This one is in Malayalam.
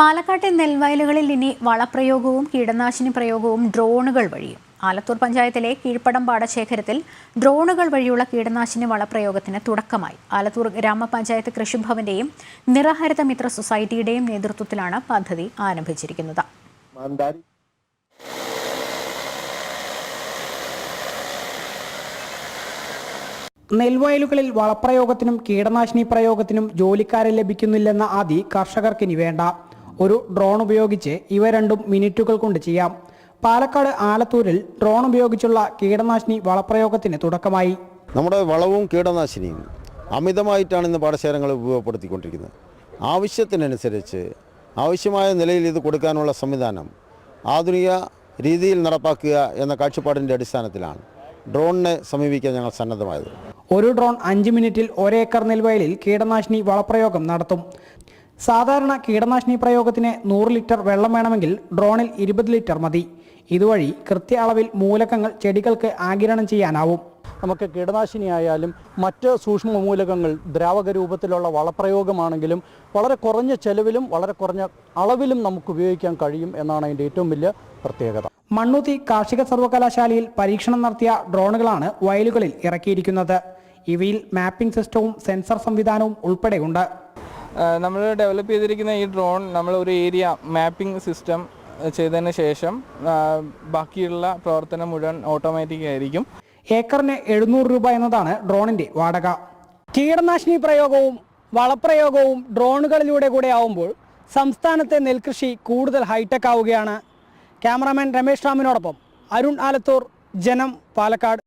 പാലക്കാട്ടെ നെൽവയലുകളിൽ ഇനി വളപ്രയോഗവും കീടനാശിനി പ്രയോഗവും ഡ്രോണുകൾ വഴിയും. ആലത്തൂർ പഞ്ചായത്തിലെ കീഴ്പ്പടം പാടശേഖരത്തിൽ ഡ്രോണുകൾ വഴിയുള്ള കീടനാശിനി വളപ്രയോഗത്തിന് തുടക്കമായി. ആലത്തൂർ ഗ്രാമപഞ്ചായത്ത് കൃഷിഭവന്റെയും നിറഹരിത മിത്ര സൊസൈറ്റിയുടെയും നേതൃത്വത്തിലാണ് പദ്ധതി ആരംഭിച്ചിരിക്കുന്നത്. നെൽവയലുകളിൽ വളപ്രയോഗത്തിനും കീടനാശിനി പ്രയോഗത്തിനും ജോലിക്കാരെ ലഭിക്കുന്നില്ലെന്ന ആദി കർഷകർക്കിനി വേണ്ട. ഒരു ഡ്രോൺ ഉപയോഗിച്ച് ഇവ രണ്ടും മിനിറ്റുകൾ കൊണ്ട് ചെയ്യാം. പാലക്കാട് ആലത്തൂരിൽ ഡ്രോൺ ഉപയോഗിച്ചുള്ള കീടനാശിനി വളപ്രയോഗത്തിന് തുടക്കമായി. നമ്മുടെ വളവും കീടനാശിനിയും അമിതമായിട്ടാണ് ഇന്ന് പാടശേഖരങ്ങൾ ഉപയോഗപ്പെടുത്തിക്കൊണ്ടിരിക്കുന്നത്. ആവശ്യത്തിനനുസരിച്ച് ആവശ്യമായ നിലയിൽ ഇത് കൊടുക്കാനുള്ള സംവിധാനം ആധുനിക രീതിയിൽ നടപ്പാക്കുക എന്ന കാഴ്ചപ്പാടിൻ്റെ അടിസ്ഥാനത്തിലാണ് ഡ്രോണിനെ സമീപിക്കാൻ ഞങ്ങൾ സന്നദ്ധമായത്. ഒരു ഡ്രോൺ 5 മിനിറ്റിൽ 1 ഏക്കർ നെൽവയലിൽ കീടനാശിനി വളപ്രയോഗം നടത്തും. സാധാരണ കീടനാശിനി പ്രയോഗത്തിന് 100 ലിറ്റർ വെള്ളം വേണമെങ്കിൽ ഡ്രോണിൽ 20 ലിറ്റർ മതി. ഇതുവഴി കൃത്യ അളവിൽ മൂലകങ്ങൾ ചെടികൾക്ക് ആഗിരണം ചെയ്യാനാവും. നമുക്ക് കീടനാശിനി ആയാലും മറ്റ് സൂക്ഷ്മ മൂലകങ്ങൾ ദ്രാവക രൂപത്തിലുള്ള വളപ്രയോഗമാണെങ്കിലും വളരെ കുറഞ്ഞ ചെലവിലും വളരെ കുറഞ്ഞ അളവിലും നമുക്ക് ഉപയോഗിക്കാൻ കഴിയും എന്നാണ് അതിൻ്റെ ഏറ്റവും വലിയ പ്രത്യേകത. മണ്ണുത്തി കാർഷിക സർവകലാശാലയിൽ പരീക്ഷണം നടത്തിയ ഡ്രോണുകളാണ് വയലുകളിൽ ഇറക്കിയിരിക്കുന്നത്. ഇവയിൽ മാപ്പിംഗ് സിസ്റ്റവും സെൻസർ സംവിധാനവും ഉൾപ്പെടെയുണ്ട്. നമ്മൾ ഡെവലപ്പ് ചെയ്തിരിക്കുന്ന ഈ ഡ്രോൺ നമ്മൾ ഒരു ഏരിയ മാപ്പിംഗ് സിസ്റ്റം ചെയ്തതിന് ശേഷം ബാക്കിയുള്ള പ്രവർത്തനം മുഴുവൻ ഓട്ടോമാറ്റിക് ആയിരിക്കും. ഏക്കറിന് 700 രൂപ എന്നതാണ് ഡ്രോണിന്റെ വാടക. കീടനാശിനി പ്രയോഗവും വളപ്രയോഗവും ഡ്രോണുകളിലൂടെ കൂടെ ആവുമ്പോൾ സംസ്ഥാനത്തെ നെൽകൃഷി കൂടുതൽ ഹൈടെക് ആവുകയാണ്. ക്യാമറാമാൻ രമേശ് റാമിനോടൊപ്പം അരുൺ ആലത്തൂർ, ജനം, പാലക്കാട്.